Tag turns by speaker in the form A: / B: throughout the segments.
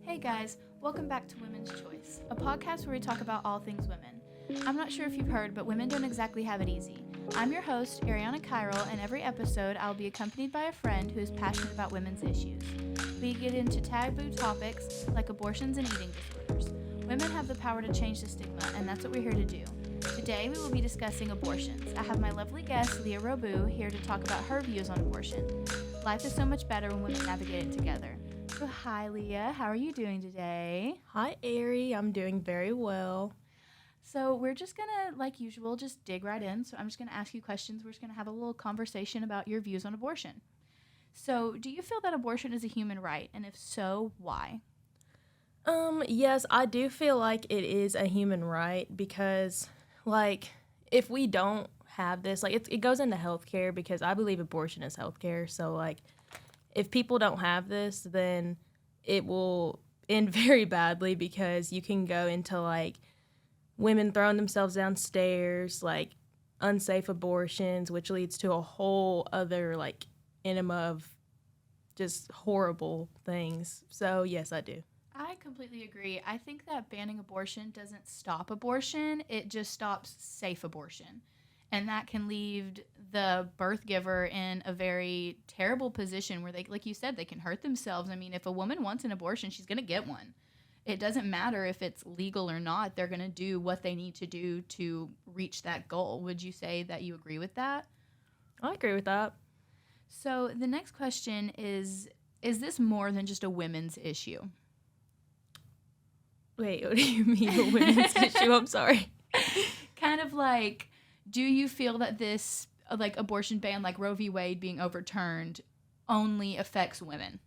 A: Hey guys, welcome back to Women's Choice, a podcast where we talk about all things women. I'm not sure if you've heard, but women don't exactly have it easy. I'm your host, Ariana Kyrell, and every episode I'll be accompanied by a friend who is passionate about women's issues. We get into taboo topics like abortions and eating disorders. Women have the power to change the stigma, and that's what we're here to do. Today we will be discussing abortions. I have my lovely guest, Leah Robu, here to talk about her views on abortion. Life is so much better when women navigate it together. So hi Leah, how are you doing today?
B: Hi, Ari. I'm doing very well.
A: So we're just gonna, like usual, just dig right in. So I'm just gonna ask you questions. We're just gonna have a little conversation about your views on abortion. So do you feel that abortion is a human right? And if so, why?
B: Yes, I do feel like it is a human right because, if we don't have this, it goes into healthcare because I believe abortion is healthcare. So, if people don't have this, then it will end very badly because you can go into, women throwing themselves downstairs, unsafe abortions, which leads to a whole other, enema of just horrible things. So, yes, I do.
A: I completely agree. I think that banning abortion doesn't stop abortion. It just stops safe abortion. And that can leave the birth giver in a very terrible position where they, like you said, they can hurt themselves. I mean, if a woman wants an abortion, she's going to get one. It doesn't matter if it's legal or not. They're going to do what they need to do to reach that goal. Would you say that you agree with that?
B: I agree with that.
A: So the next question is this more than just a women's issue?
B: Wait, what do you mean a women's issue? I'm sorry.
A: Kind of like, do you feel that this abortion ban, like Roe v. Wade being overturned, only affects women?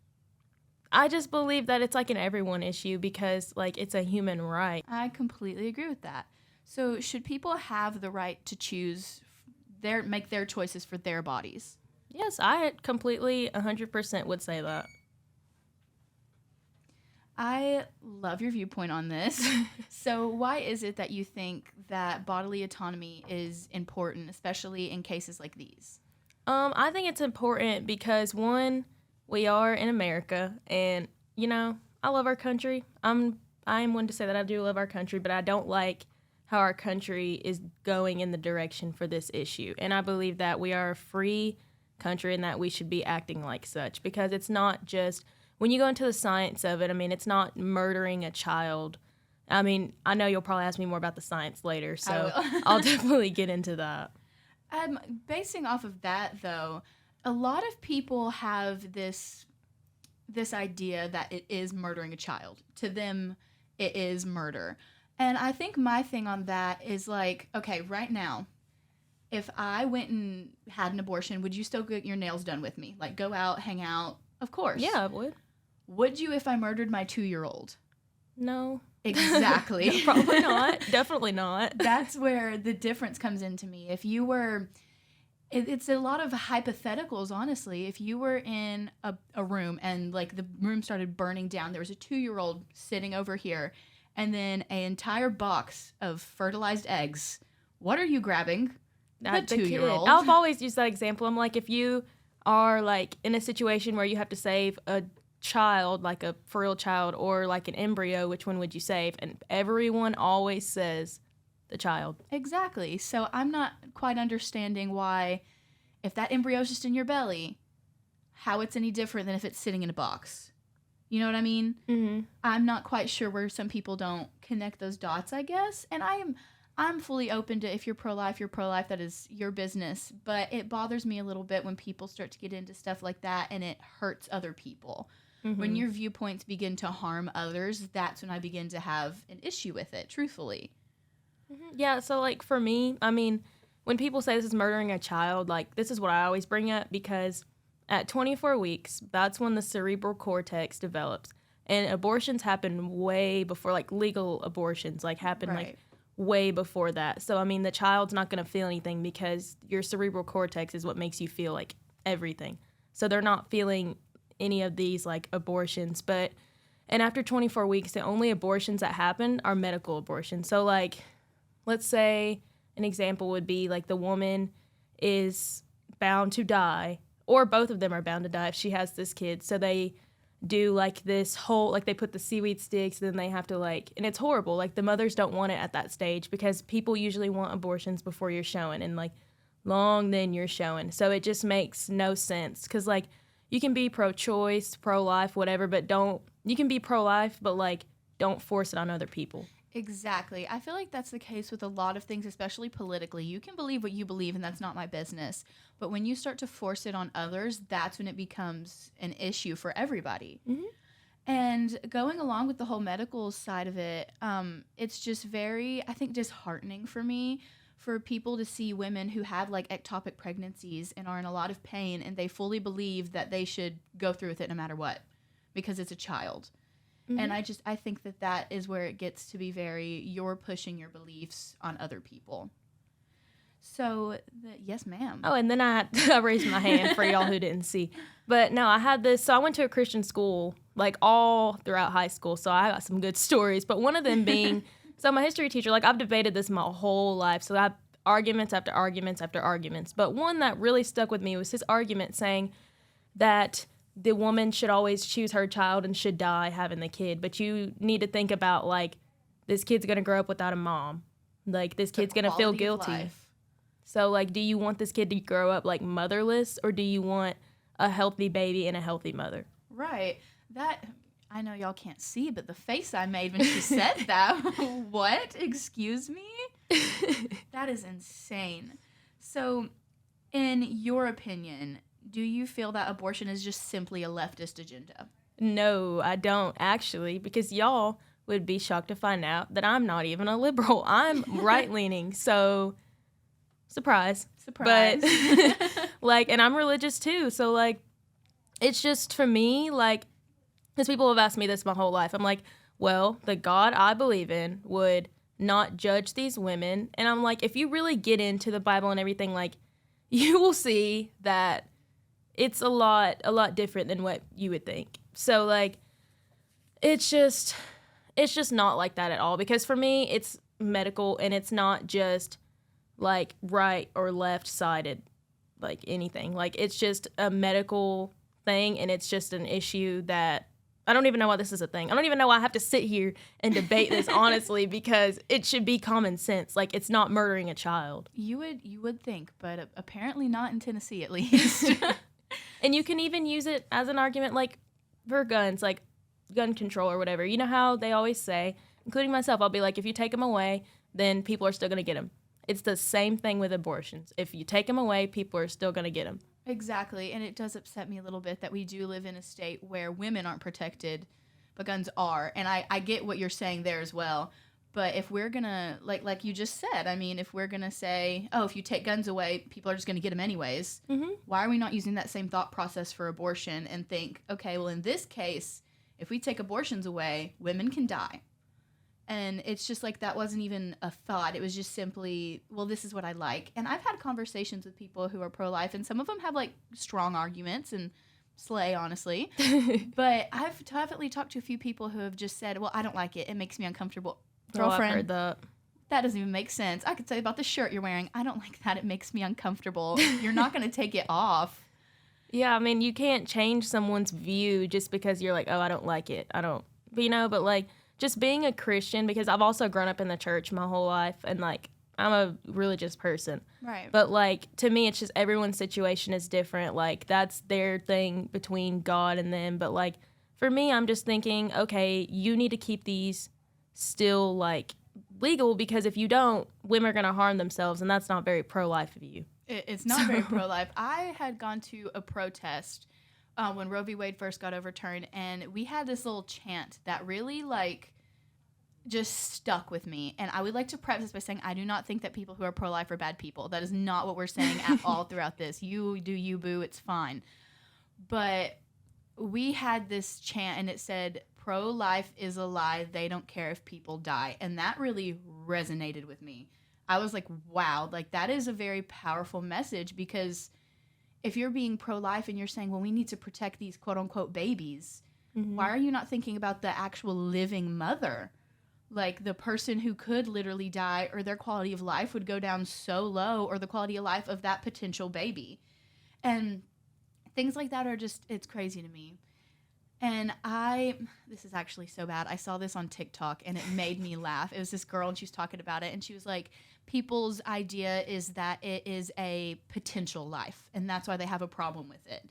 B: I just believe that it's an everyone issue because it's a human right.
A: I completely agree with that. So should people have the right to choose make their choices for their bodies?
B: Yes, I completely 100% would say that.
A: I love your viewpoint on this. So why is it that you think that bodily autonomy is important, especially in cases like these?
B: I think it's important because, one, we are in America, and, I love our country. I am one to say that I do love our country, but I don't like how our country is going in the direction for this issue. And I believe that we are a free country and that we should be acting like such because it's not just... When you go into the science of it, it's not murdering a child. I know you'll probably ask me more about the science later, so I'll definitely get into that.
A: Basing off of that, though, a lot of people have this idea that it is murdering a child. To them, it is murder. And I think my thing on that is okay, right now, if I went and had an abortion, would you still get your nails done with me? Go out, hang out? Of course.
B: Yeah, I would.
A: Would you if I murdered my 2-year-old?
B: No.
A: Exactly.
B: Probably not. Definitely not.
A: That's where the difference comes into me. If you were... It's a lot of hypotheticals, honestly. If you were in a room and, the room started burning down, there was a 2-year-old sitting over here, and then an entire box of fertilized eggs, what are you grabbing? The 2-year-old.
B: I've always used that example. I'm if you are, in a situation where you have to save a child, a for real child, or an embryo, which one would you save? And everyone always says the child.
A: Exactly. So I'm not quite understanding why, if that embryo is just in your belly, how it's any different than if it's sitting in a box. You know what I mean?
B: Mm-hmm.
A: I'm not quite sure where some people don't connect those dots, I guess. And I'm fully open to, if you're pro-life, that is your business. But it bothers me a little bit when people start to get into stuff like that and it hurts other people. Mm-hmm. When your viewpoints begin to harm others, that's when I begin to have an issue with it, truthfully.
B: Mm-hmm. Yeah, so, for me, when people say this is murdering a child, this is what I always bring up because at 24 weeks, that's when the cerebral cortex develops. And abortions happen way before, legal abortions, happen,
A: right.
B: Way before that. So, the child's not going to feel anything because your cerebral cortex is what makes you feel, everything. So they're not feeling any of these, abortions. And after 24 weeks, the only abortions that happen are medical abortions. So, let's say an example would be, the woman is bound to die, or both of them are bound to die if she has this kid. So they do like this whole, like they put the seaweed sticks, then they have to like, and it's horrible. Like the mothers don't want it at that stage because people usually want abortions before you're showing, and like long then you're showing. So it just makes no sense because like you can be pro-choice, pro-life, whatever, but you can be pro-life, but like don't force it on other people.
A: Exactly. I feel like that's the case with a lot of things, especially politically. You can believe what you believe, and that's not my business. But when you start to force it on others, that's when it becomes an issue for everybody.
B: Mm-hmm.
A: And going along with the whole medical side of it, it's just very, I think, disheartening for me for people to see women who have like ectopic pregnancies and are in a lot of pain, and they fully believe that they should go through with it no matter what because it's a child. And I think that is where it gets to be you're pushing your beliefs on other people. So, yes, ma'am.
B: Oh, and then I raised my hand for y'all who didn't see. But no, I had this. So I went to a Christian school like all throughout high school. So I got some good stories. But one of them being, so my history teacher, like I've debated this my whole life. So I have arguments after arguments after arguments. But one that really stuck with me was his argument saying that the woman should always choose her child and should die having the kid. But you need to think about, like, this kid's going to grow up without a mom. Like, this kid's going to feel guilty. So, like, do you want this kid to grow up, like, motherless, or do you want a healthy baby and a healthy mother?
A: Right. That, I know y'all can't see, but the face I made when she said that, what? Excuse me? That is insane. So, in your opinion, do you feel that abortion is just simply a leftist agenda?
B: No, I don't, actually, because y'all would be shocked to find out that I'm not even a liberal. I'm right-leaning, so surprise.
A: Surprise.
B: But, like, and I'm religious, too, so, like, it's just, for me, like, because people have asked me this my whole life, I'm like, well, the God I believe in would not judge these women, and I'm like, if you really get into the Bible and everything, like, you will see that it's a lot different than what you would think. So, like, it's just not like that at all. Because for me, it's medical, and it's not just, like, right or left-sided, like, anything. Like, it's just a medical thing, and it's just an issue that I don't even know why this is a thing. I don't even know why I have to sit here and debate this, honestly, because it should be common sense. Like, it's not murdering a child.
A: You would think, but apparently not in Tennessee, at least.
B: And you can even use it as an argument, like, for guns, like gun control or whatever. You know how they always say, including myself, I'll be like, if you take them away, then people are still going to get them. It's the same thing with abortions. If you take them away, people are still going to get them.
A: Exactly, and it does upset me a little bit that we do live in a state where women aren't protected, but guns are. And I get what you're saying there as well. But if we're going to, like you just said, I mean, if we're going to say, oh, if you take guns away, people are just going to get them anyways, why are we not using that same thought process for abortion and think, okay, well, in this case, if we take abortions away, women can die. And it's just like that wasn't even a thought. It was just simply, well, this is what I like. And I've had conversations with people who are pro-life, and some of them have, like, strong arguments and slay, honestly. But I've definitely talked to a few people who have just said, well, I don't like it. It makes me uncomfortable. Girlfriend,
B: I've heard that.
A: That doesn't even make sense. I could say about the shirt you're wearing. I don't like that. It makes me uncomfortable. You're not going to take it off.
B: Yeah, I mean, you can't change someone's view just because you're like, oh, I don't like it. I don't, but like, just being a Christian, because I've also grown up in the church my whole life, and like, I'm a religious person.
A: Right.
B: But like, to me, it's just everyone's situation is different. Like, that's their thing between God and them. But like, for me, I'm just thinking, okay, you need to keep these still like legal, because if you don't, women are going to harm themselves, and that's not very pro-life of you.
A: It's not very pro-life. I had gone to a protest when Roe v. Wade first got overturned, and we had this little chant that really, like, just stuck with me. And I would like to preface this by saying I do not think that people who are pro-life are bad people. That is not what we're saying at all throughout this. You do you, boo, it's fine. But we had this chant, and it said, pro-life is a lie. They don't care if people die. And that really resonated with me. I was like, wow, like, that is a very powerful message, because if you're being pro-life and you're saying, well, we need to protect these quote-unquote babies, why are you not thinking about the actual living mother? Like, the person who could literally die, or their quality of life would go down so low, or the quality of life of that potential baby. And things like that are just, it's crazy to me. And this is actually so bad. I saw this on TikTok and it made me laugh. It was this girl and she was talking about it and she was like, people's idea is that it is a potential life and that's why they have a problem with it.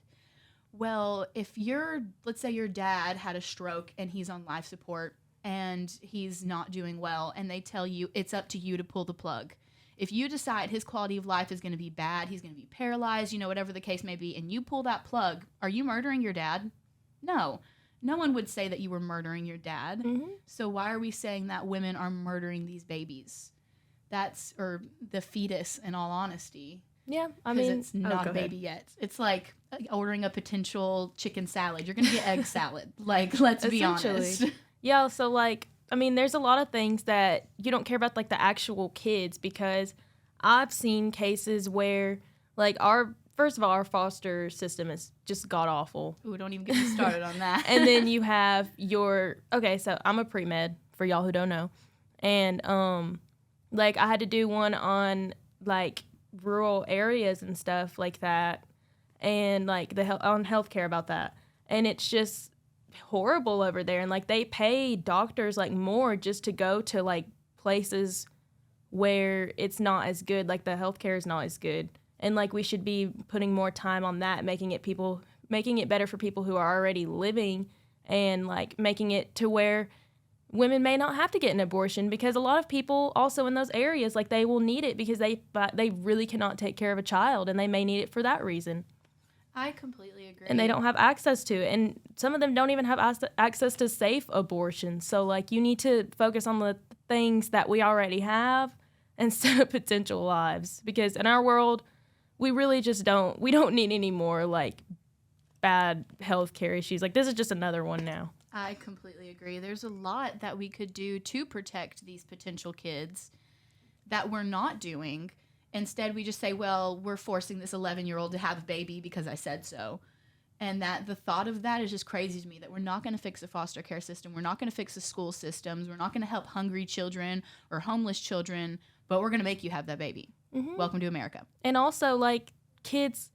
A: Well, if let's say your dad had a stroke and he's on life support and he's not doing well and they tell you it's up to you to pull the plug. If you decide his quality of life is going to be bad, he's going to be paralyzed, whatever the case may be, and you pull that plug, are you murdering your dad? No. No one would say that you were murdering your dad. Mm-hmm. So why are we saying that women are murdering these babies? Or the fetus, in all honesty.
B: Yeah, I mean,
A: it's not a baby yet. It's like ordering a potential chicken salad. You're going to get egg salad. Like, let's be honest.
B: Yeah, so, like, I mean, there's a lot of things that you don't care about, like, the actual kids, because I've seen cases where, like, first of all, our foster system is just god-awful.
A: Ooh, don't even get me started on that.
B: And then you have okay, so I'm a pre-med, for y'all who don't know. And, like, I had to do one on, like, rural areas and stuff like that. And, like, on healthcare about that. And it's just horrible over there. And, like, they pay doctors, like, more just to go to, like, places where it's not as good. Like, the healthcare is not as good. And, like, we should be putting more time on that, making it better for people who are already living and, like, making it to where women may not have to get an abortion, because a lot of people also in those areas, like, they will need it because they really cannot take care of a child and they may need it for that reason.
A: I completely agree.
B: And they don't have access to it. And some of them don't even have access to safe abortion. So, like, you need to focus on the things that we already have instead of potential lives, because in our world, we really just we don't need any more, like, bad healthcare issues. Like, this is just another one now.
A: I completely agree. There's a lot that we could do to protect these potential kids that we're not doing. Instead, we just say, well, we're forcing this 11-year-old to have a baby because I said so. And that the thought of that is just crazy to me, that we're not going to fix the foster care system. We're not going to fix the school systems. We're not going to help hungry children or homeless children, but we're going to make you have that baby. Mm-hmm. Welcome to America.
B: And also, like, kids,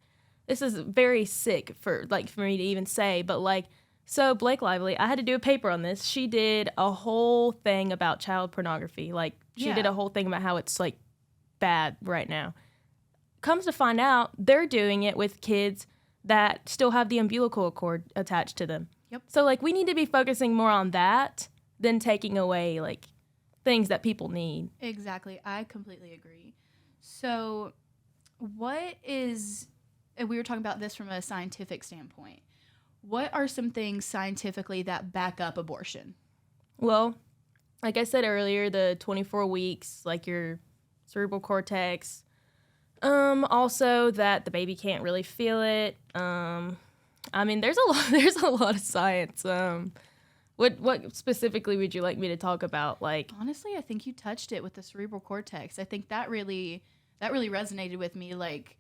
B: this is very sick for me to even say, but, like, so Blake Lively, I had to do a paper on this. She did a whole thing about child pornography. Like, she did a whole thing about how it's, like, bad right now. Comes to find out, they're doing it with kids that still have the umbilical cord attached to them.
A: Yep.
B: So, like, we need to be focusing more on that than taking away, like, things that people need.
A: Exactly. I completely agree. So, we were talking about this from a scientific standpoint. What are some things scientifically that back up abortion?
B: Well, like I said earlier, the 24 weeks, like your cerebral cortex. Also that the baby can't really feel it. I mean, there's a lot of science. What specifically would you like me to talk about? Like,
A: honestly, I think you touched it with the cerebral cortex. I think that really resonated with me. Like,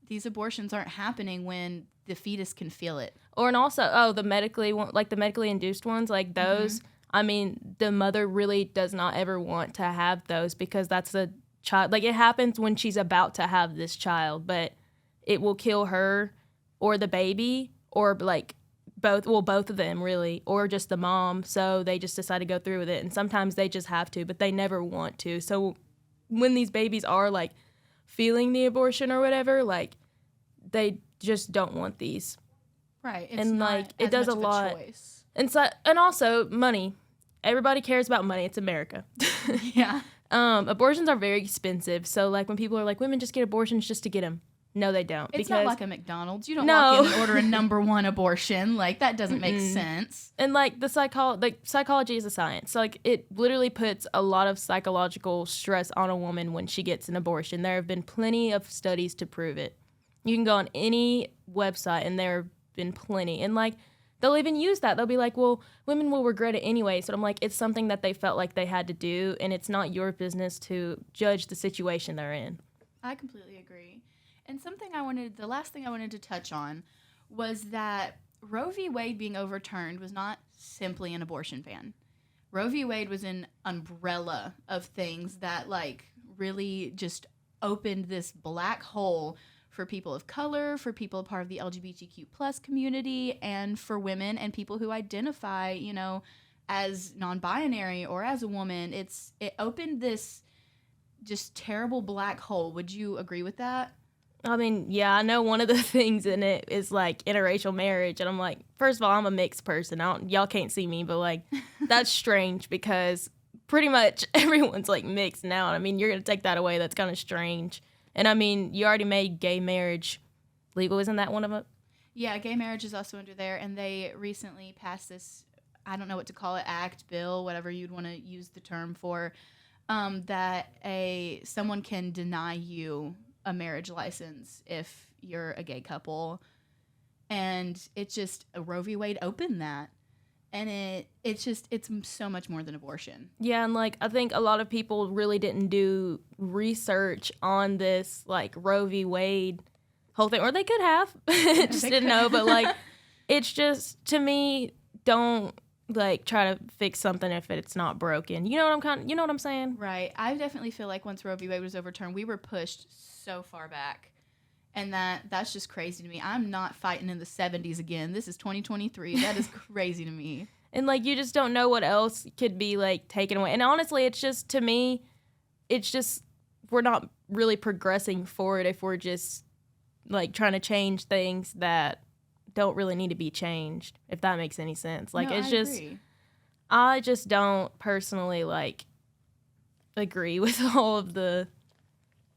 A: these abortions aren't happening when the fetus can feel it.
B: And also, the medically induced ones, like those. Mm-hmm. I mean, the mother really does not ever want to have those because that's a child. Like, it happens when she's about to have this child, but it will kill her or the baby or, like, both of them, really, or just the mom. So they just decide to go through with it. And sometimes they just have to, but they never want to. So when these babies are, like, feeling the abortion or whatever, like, they just don't want these.
A: Right. It's
B: and,
A: not
B: like, it does a lot.
A: Choice.
B: And also money. Everybody cares about money. It's America.
A: Yeah.
B: Abortions are very expensive. So, like, when people are like, women just get abortions just to get them. No, they don't.
A: It's not like a McDonald's. You don't walk in and order a number one abortion. Like, that doesn't make sense.
B: And, like, psychology is a science. So, like, it literally puts a lot of psychological stress on a woman when she gets an abortion. There have been plenty of studies to prove it. You can go on any website, and there have been plenty. And, like, they'll even use that. They'll be like, well, women will regret it anyway. So I'm like, it's something that they felt like they had to do, and it's not your business to judge the situation they're in.
A: I completely agree. And the last thing I wanted to touch on was that Roe v. Wade being overturned was not simply an abortion ban. Roe v. Wade was an umbrella of things that, like, really just opened this black hole for people of color, for people part of the LGBTQ plus community, and for women and people who identify, you know, as non-binary or as a woman. It opened this just terrible black hole. Would you agree with that?
B: I mean, yeah, I know one of the things in it is like interracial marriage, and I'm like, first of all, I'm a mixed person. Y'all can't see me, but like, that's strange because pretty much everyone's like mixed now. And I mean, you're gonna take that away. That's kind of strange. And I mean, you already made gay marriage legal, isn't that one of them?
A: Yeah, gay marriage is also under there, and they recently passed this, I don't know what to call it, act, bill, whatever you'd want to use the term for, that someone can deny you a marriage license if you're a gay couple. And it's just, Roe v. Wade opened that. And it's so much more than abortion.
B: Yeah, and like I think a lot of people really didn't do research on this like Roe v. Wade whole thing, or they could have, just didn't know. But like, it's just, to me, don't like try to fix something if it's not broken. You know what I'm saying?
A: Right. I definitely feel like once Roe v. Wade was overturned, we were pushed so far back. And that's just crazy to me. I'm not fighting in the 70s again. This is 2023. That is crazy to me.
B: And, like, you just don't know what else could be, like, taken away. And honestly, it's just, to me, it's just, we're not really progressing forward if we're just, like, trying to change things that don't really need to be changed, if that makes any sense. Like,
A: no,
B: it's
A: I
B: just,
A: agree.
B: I just don't personally, like, agree with all of the,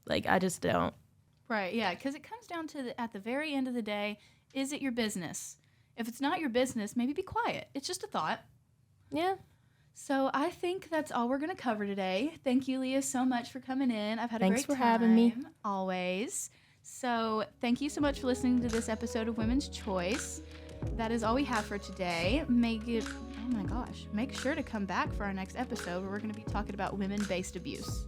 B: like, I just don't.
A: Right, yeah, because it comes down to, at the very end of the day, is it your business? If it's not your business, maybe be quiet. It's just a thought.
B: Yeah.
A: So I think that's all we're going to cover today. Thank you, Leah, so much for coming in. I've had
B: Thanks
A: a great
B: for
A: time.
B: having me.
A: Always. So thank you so much for listening to this episode of Women's Choice. That is all we have for today. Make sure to come back for our next episode where we're going to be talking about women-based abuse.